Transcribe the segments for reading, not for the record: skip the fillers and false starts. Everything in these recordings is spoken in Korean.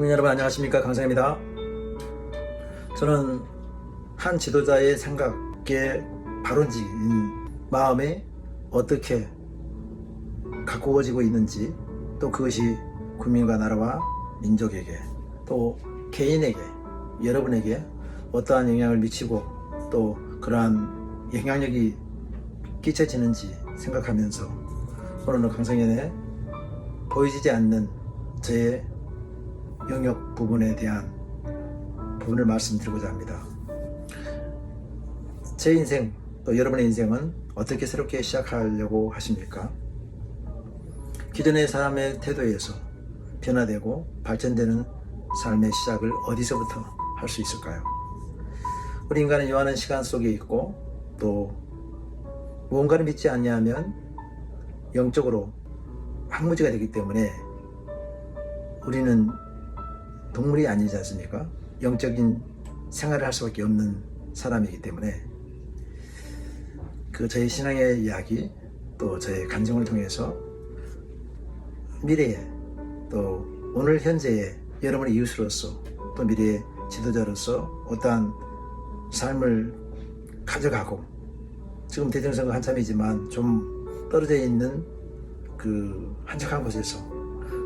국민 여러분 안녕하십니까, 강사입니다. 저는 한 지도자의 생각에 바른지인 마음에 어떻게 가꾸어지고 있는지, 또 그것이 국민과 나라와 민족에게, 또 개인에게, 여러분에게 어떠한 영향을 미치고 또 그러한 영향력이 끼쳐지는지 생각하면서 오늘은 강성현의 보이지 않는 저의 영역 부분에 대한 부분을 말씀드리고자 합니다. 제 인생, 또 여러분의 인생은 어떻게 새롭게 시작하려고 하십니까? 기존의 삶의 태도에서 변화되고 발전되는 삶의 시작을 어디서부터 할 수 있을까요? 우리 인간은 요한한 시간 속에 있고, 또 무언가를 믿지 않냐면 영적으로 황무지가 되기 때문에 우리는 동물이 아니지 않습니까? 영적인 생활을 할 수밖에 없는 사람이기 때문에 저의 신앙의 이야기, 또 저의 감정을 통해서 미래에, 또 오늘 현재의 여러분의 이웃으로서, 또 미래의 지도자로서 어떠한 삶을 가져가고, 지금 대통령 한참이지만 좀 떨어져 있는 그 한적한 곳에서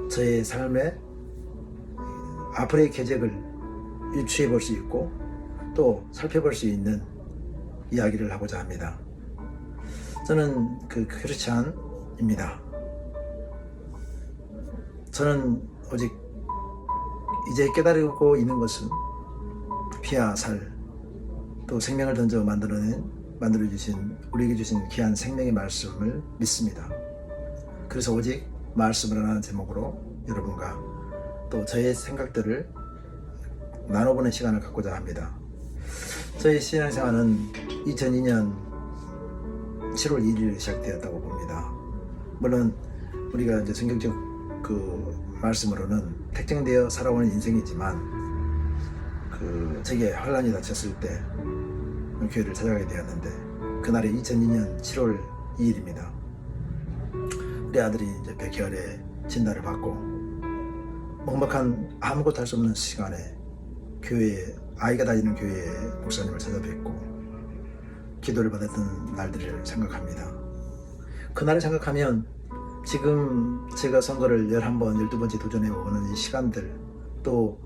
저의 삶의 앞으로의 계획을 유추해 볼 수 있고 또 살펴볼 수 있는 이야기를 하고자 합니다. 저는 크리스찬입니다. 저는 오직 이제 깨달고 있는 것은 피와 살, 또 생명을 던져 만들어주신, 우리에게 주신 귀한 생명의 말씀을 믿습니다. 그래서 오직 말씀을 하는 제목으로 여러분과 또 저의 생각들을 나눠보는 시간을 갖고자 합니다. 저의 신앙생활은 2002년 7월 1일 시작되었다고 봅니다. 물론 우리가 이제 성경적 말씀으로는 택정되어 살아오는 인생이지만, 제게 환란이 닥쳤을 때 교회를 찾아가게 되었는데, 그날이 2002년 7월 2일입니다. 우리 아들이 이제 백혈의 진단을 받고 먹먹한 아무것도 할 수 없는 시간에 아이가 다니는 교회의 목사님을 찾아뵙고 기도를 받았던 날들을 생각합니다. 그날을 생각하면 지금 제가 선거를 11번, 12번째 도전해 오는 이 시간들, 또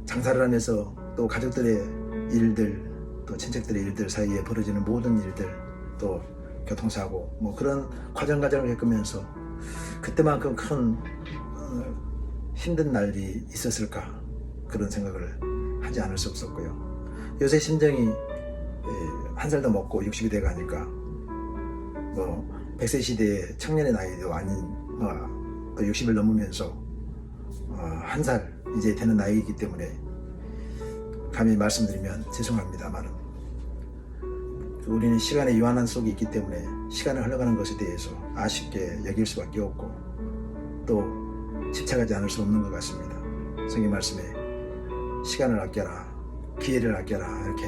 장사를 하면서 또 가족들의 일들, 또 친척들의 일들 사이에 벌어지는 모든 일들, 또 교통사고, 그런 과정을 겪으면서 그때만큼 큰 힘든 날이 있었을까, 그런 생각을 하지 않을 수 없었고요. 요새 심정이 한 살 더 먹고 60이 돼 가니까 100세 시대의 청년의 나이도 아닌 또 60을 넘으면서 한 살 이제 되는 나이이기 때문에 감히 말씀드리면 죄송합니다만, 우리는 시간의 유한한 속에 있기 때문에 시간을 흘러가는 것에 대해서 아쉽게 여길 수밖에 없고 또 집착하지 않을 수 없는 것 같습니다. 성경 말씀에 시간을 아껴라, 기회를 아껴라, 이렇게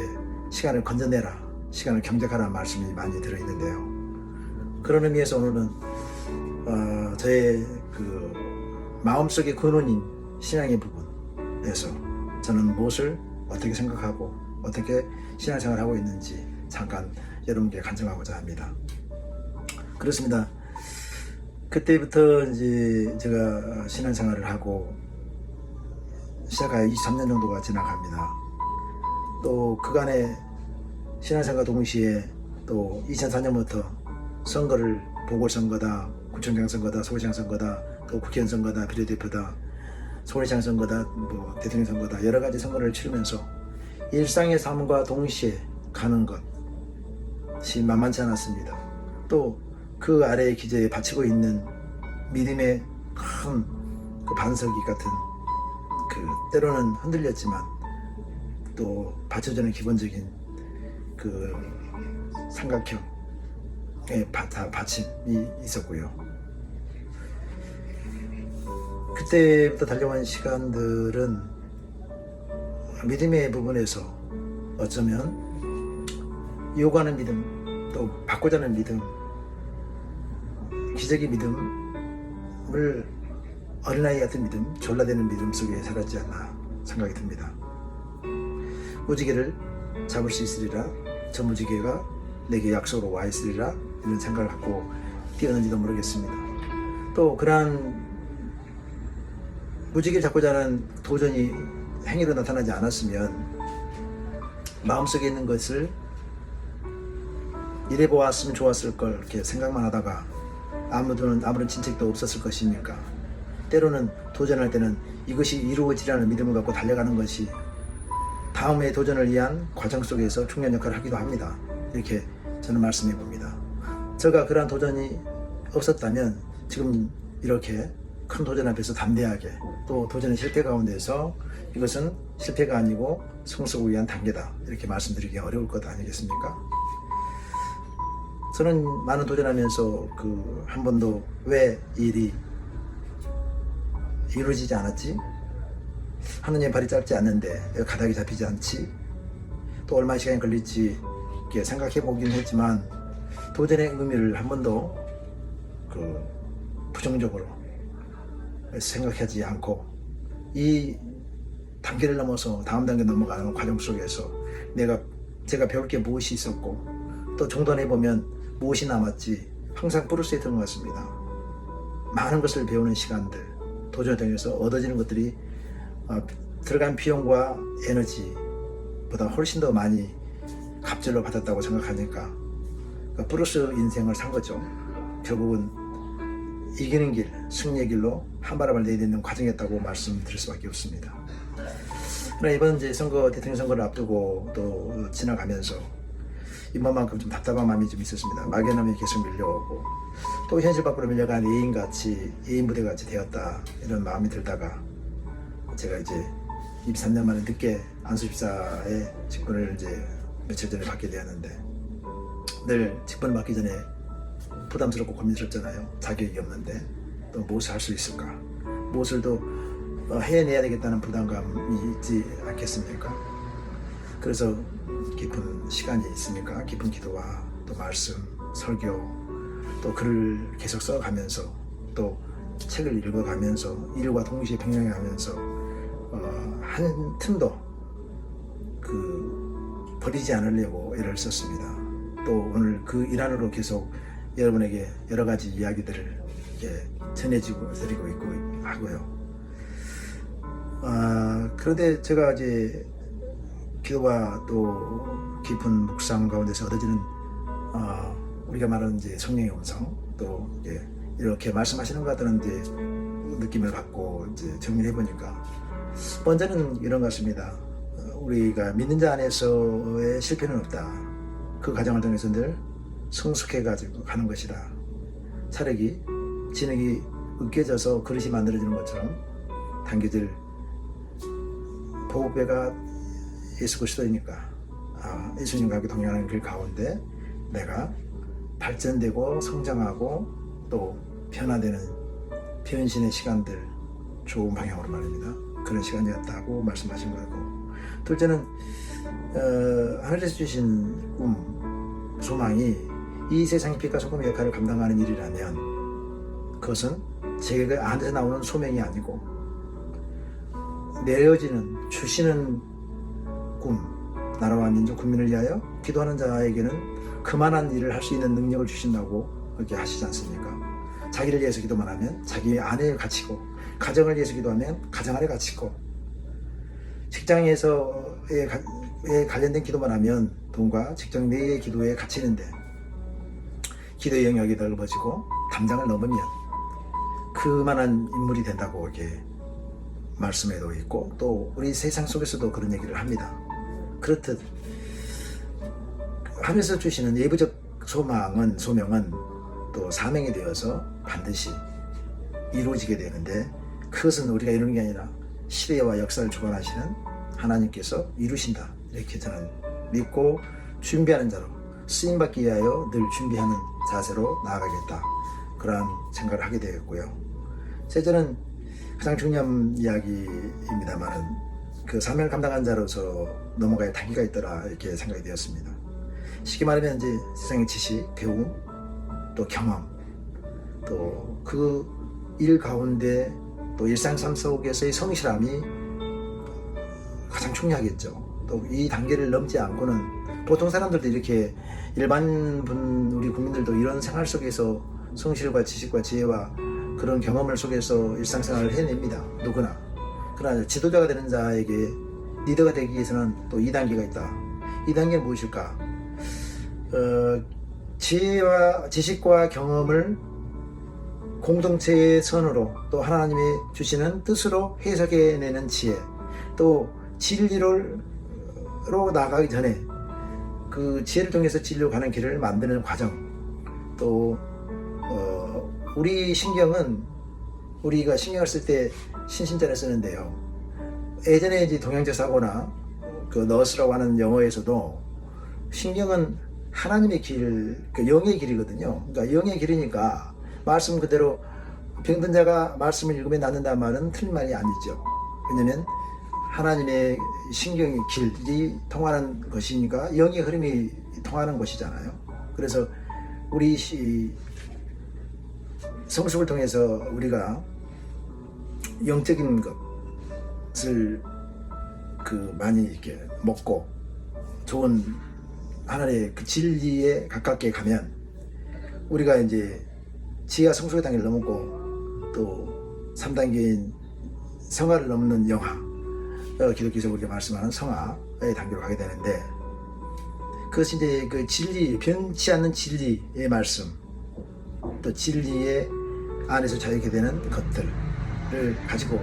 시간을 건져내라, 시간을 경작하라는 말씀이 많이 들어있는데요. 그런 의미에서 오늘은 저의 마음속의 근원인 신앙의 부분에서 저는 무엇을 어떻게 생각하고 어떻게 신앙생활을 하고 있는지 잠깐 여러분께 간증하고자 합니다. 그렇습니다. 그때부터 이제 제가 신앙생활을 하고 시작하여 23년 정도가 지나갑니다. 또 그간의 신앙생활과 동시에 또 2004년부터 선거를, 보궐선거다, 구청장 선거다, 서울시장 선거다, 또 국회의원 선거다, 비례대표다, 서울시장 선거다, 대통령 선거다, 여러 가지 선거를 치르면서 일상의 삶과 동시에 가는 것이 만만치 않았습니다. 또 그 아래의 기저에 받치고 있는 믿음의 큰 반석이 같은, 때로는 흔들렸지만 또 받쳐주는 기본적인 삼각형의 받침이 있었고요. 그때부터 달려온 시간들은 믿음의 부분에서 어쩌면 요구하는 믿음, 또 받고자 하는 믿음, 기적의 믿음을 어린아이 같은 믿음, 졸라대는 믿음 속에 살았지 않나 생각이 듭니다. 무지개를 잡을 수 있으리라, 저 무지개가 내게 약속으로 와 있으리라, 이런 생각을 갖고 뛰었는지도 모르겠습니다. 또 그러한 무지개를 잡고자 하는 도전이 행위로 나타나지 않았으면 마음속에 있는 것을 이래 보았으면 좋았을 걸 이렇게 생각만 하다가 아무런 진책도 없었을 것이니까, 때로는 도전할 때는 이것이 이루어지라는 믿음을 갖고 달려가는 것이 다음의 도전을 위한 과정 속에서 중요한 역할을 하기도 합니다. 이렇게 저는 말씀해 봅니다. 제가 그러한 도전이 없었다면 지금 이렇게 큰 도전 앞에서 담대하게, 또 도전의 실패 가운데서 이것은 실패가 아니고 성숙을 위한 단계다, 이렇게 말씀드리기 어려울 것 아니겠습니까? 저는 많은 도전하면서 한 번도 왜 이 일이 이루어지지 않았지? 하느님의 발이 짧지 않는데 왜 가닥이 잡히지 않지? 또 얼마나 시간이 걸릴지 이렇게 생각해 보긴 했지만 도전의 의미를 한 번도 부정적으로 생각하지 않고 이 단계를 넘어서 다음 단계 넘어가는 과정 속에서 제가 배울 게 무엇이 있었고 또 종단해 보면 무엇이 남았지 항상 뿌리스에 있는 것 같습니다. 많은 것을 배우는 시간들, 도전을 통해서 얻어지는 것들이 들어간 비용과 에너지보다 훨씬 더 많이 갑절로 받았다고 생각하니까 브루스 인생을 산 거죠. 결국은 이기는 길, 승리의 길로 한 발을 내딛는 과정이었다고 말씀드릴 수밖에 없습니다. 그러나 이번 대통령 선거를 앞두고 또 지나가면서 이번만큼 좀 답답한 마음이 좀 있었습니다. 막연함이 계속 밀려오고 또 현실 밖으로 밀려간 애인 부대같이 되었다, 이런 마음이 들다가 제가 이제 23년 만에 늦게 안수집사의 직분을 며칠 전에 받게 되었는데, 늘 직분을 받기 전에 부담스럽고 고민스럽잖아요. 자격이 없는데 또 무엇을 할 수 있을까, 무엇을 또 해내야 되겠다는 부담감이 있지 않겠습니까? 그래서 깊은 시간이 있으니까 깊은 기도와 또 말씀, 설교, 또 글을 계속 써가면서 또 책을 읽어가면서 일과 동시에 병행하면서 한 틈도 버리지 않으려고 애를 썼습니다. 또 오늘 그 일환으로 계속 여러분에게 여러 가지 이야기들을 이렇게 전해지고 드리고 있고 하고요. 그런데 제가 이제 기도와 또 깊은 묵상 가운데서 얻어지는 우리가 말하는 성령의 음성, 또 이렇게 말씀하시는 것 같다는 느낌을 갖고 정리해 보니까 먼저는 이런 것 같습니다. 우리가 믿는 자 안에서의 실패는 없다. 그 과정을 통해서 늘 성숙해 가지고 가는 것이다. 차력이 진흙이 으깨져서 그릇이 만들어지는 것처럼 당겨질 보배가 예수 그리스도이니까 예수님과 함께 동행하는 길 가운데 내가 발전되고 성장하고 또 변화되는 변신의 시간들, 좋은 방향으로 말입니다. 그런 시간이었다고 말씀하신 거고, 둘째는 하늘에서 주신 꿈, 소망이 이 세상의 빛과 소금의 역할을 감당하는 일이라면 그것은 제가 안에서 나오는 소명이 아니고 내려지는 주시는 꿈, 나라와 민족 국민을 위하여 기도하는 자에게는 그만한 일을 할 수 있는 능력을 주신다고 그렇게 하시지 않습니까? 자기를 위해서 기도만 하면 자기 안에 갇히고, 가정을 위해서 기도하면 가정 안에 갇히고, 직장에서에 관련된 기도만 하면 돈과 직장 내의 기도에 갇히는데 기도의 영역이 넓어지고 담장을 넘으면 그만한 인물이 된다고 이렇게 말씀에도 있고, 또 우리 세상 속에서도 그런 얘기를 합니다. 그렇듯 하늘에서 주시는 내부적 소명은 또 사명이 되어서 반드시 이루어지게 되는데, 그것은 우리가 이루는 게 아니라 시대와 역사를 주관하시는 하나님께서 이루신다, 이렇게 저는 믿고 준비하는 자로, 쓰임받기 위하여 늘 준비하는 자세로 나아가겠다, 그러한 생각을 하게 되었고요. 셋째는 가장 중요한 이야기입니다만은 그 사명을 감당한 자로서 넘어갈 단계가 있더라, 이렇게 생각이 되었습니다. 쉽게 말하면 세상의 지식, 배움, 또 경험, 또 그 일 가운데 또 일상 삶 속에서의 성실함이 가장 중요하겠죠. 또 이 단계를 넘지 않고는 보통 사람들도 이렇게 일반 분 우리 국민들도 이런 생활 속에서 성실과 지식과 지혜와 그런 경험을 속에서 일상생활을 해냅니다. 누구나. 그러나 지도자가 되는 자에게 리더가 되기 위해서는 또 2단계가 있다. 2단계는 무엇일까? 지혜와 지식과 경험을 공동체의 선으로 또 하나님이 주시는 뜻으로 해석해내는 지혜, 또 진리로 나가기 전에 그 지혜를 통해서 진리로 가는 길을 만드는 과정, 또 우리 신경은 우리가 신경을 쓸 때 신신자를 쓰는데요. 예전에 이제 동양제 사고나 그 너스라고 하는 영어에서도 신경은 하나님의 길, 그 영의 길이거든요. 그러니까 영의 길이니까 말씀 그대로 병든 자가 말씀을 읽으면 낫는다는 말은 틀린 말이 아니죠. 왜냐하면 하나님의 신경의 길이 통하는 것이니까 영의 흐름이 통하는 것이잖아요. 그래서 우리 성숙을 통해서 우리가 영적인 것을 많이 이렇게 먹고 좋은 하나님의 그 진리에 가깝게 가면 우리가 이제 지혜와 성숙의 단계를 넘었고 또 3단계인 성화를 넘는 영화, 기독교에서 우리가 말씀하는 성화의 단계로 가게 되는데, 그것이 이제 그 진리, 변치 않는 진리의 말씀, 또 진리의 안에서 자유게 되는 것들을 가지고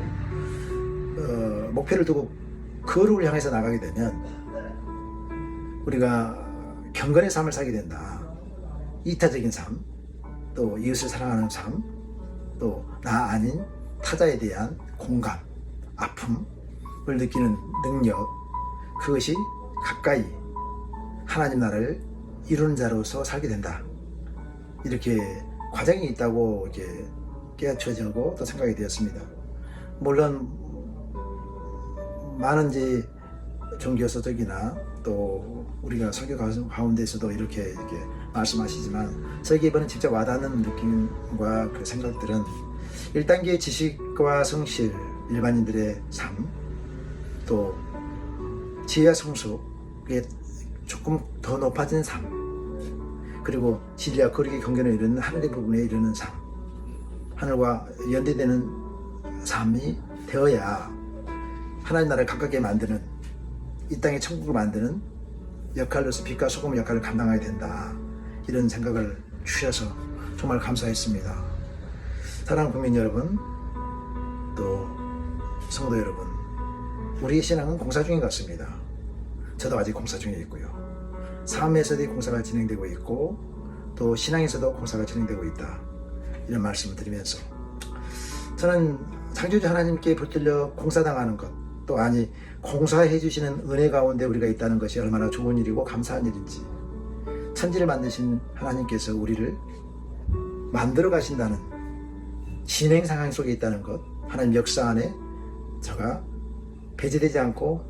목표를 두고 거룩을 향해서 나가게 되면 우리가 경건의 삶을 살게 된다. 이타적인 삶, 또 이웃을 사랑하는 삶, 또 나 아닌 타자에 대한 공감, 아픔을 느끼는 능력, 그것이 가까이 하나님 나라를 이루는 자로서 살게 된다. 이렇게 과정이 있다고 이렇게 깨우쳐지고 또 생각이 되었습니다. 물론 많은 이제 종교 서적이나 또 우리가 설교 가운데서도 이렇게 말씀하시지만 저에게 이번에 직접 와닿는 느낌과 그 생각들은 1단계의 지식과 성실, 일반인들의 삶, 또 지혜와 성숙에 조금 더 높아진 삶, 그리고 진리와 거룩의 경계를 이루는 하늘의 부분에 이르는 삶, 하늘과 연대되는 삶이 되어야 하나님 나라를 가깝게 만드는, 이 땅의 천국을 만드는 역할로서 빛과 소금 역할을 감당하게 된다. 이런 생각을 주셔서 정말 감사했습니다. 사랑하는 국민 여러분, 또 성도 여러분, 우리의 신앙은 공사 중인 것 같습니다. 저도 아직 공사 중에 있고요. 삶에서도 공사가 진행되고 있고 또 신앙에서도 공사가 진행되고 있다. 이런 말씀을 드리면서 저는 창조주 하나님께 붙들려 공사당하는 것, 또 아니 공사해 주시는 은혜 가운데 우리가 있다는 것이 얼마나 좋은 일이고 감사한 일인지, 천지를 만드신 하나님께서 우리를 만들어 가신다는 진행 상황 속에 있다는 것, 하나님 역사 안에 저가 배제되지 않고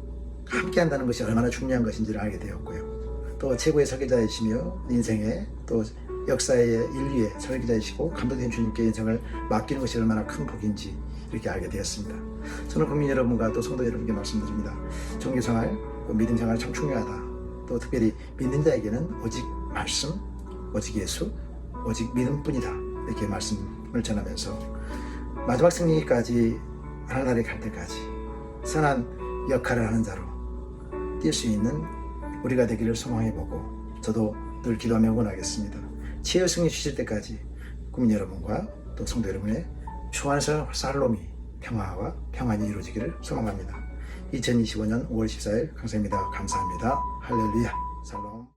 함께 한다는 것이 얼마나 중요한 것인지를 알게 되었고요. 또 최고의 설계자이시며 인생의 또 역사의 인류의 설계자이시고 감독된 주님께 인생을 맡기는 것이 얼마나 큰 복인지 이렇게 알게 되었습니다. 저는 국민 여러분과 또 성도 여러분께 말씀드립니다. 종교생활, 믿음생활 참 중요하다. 또 특별히 믿는 자에게는 오직 말씀, 오직 예수, 오직 믿음뿐이다. 이렇게 말씀을 전하면서 마지막 승리까지 하늘나라에 갈 때까지 선한 역할을 하는 자로 뛸 수 있는 우리가 되기를 소망해보고 저도 늘 기도하며 응원하겠습니다. 최후 승리 주실 때까지 국민 여러분과 또 성도 여러분의 평안에서 살롬이 평화와 평안이 이루어지기를 소망합니다. 2025년 5월 14일 강사입니다. 감사합니다. 할렐루야. 살롬.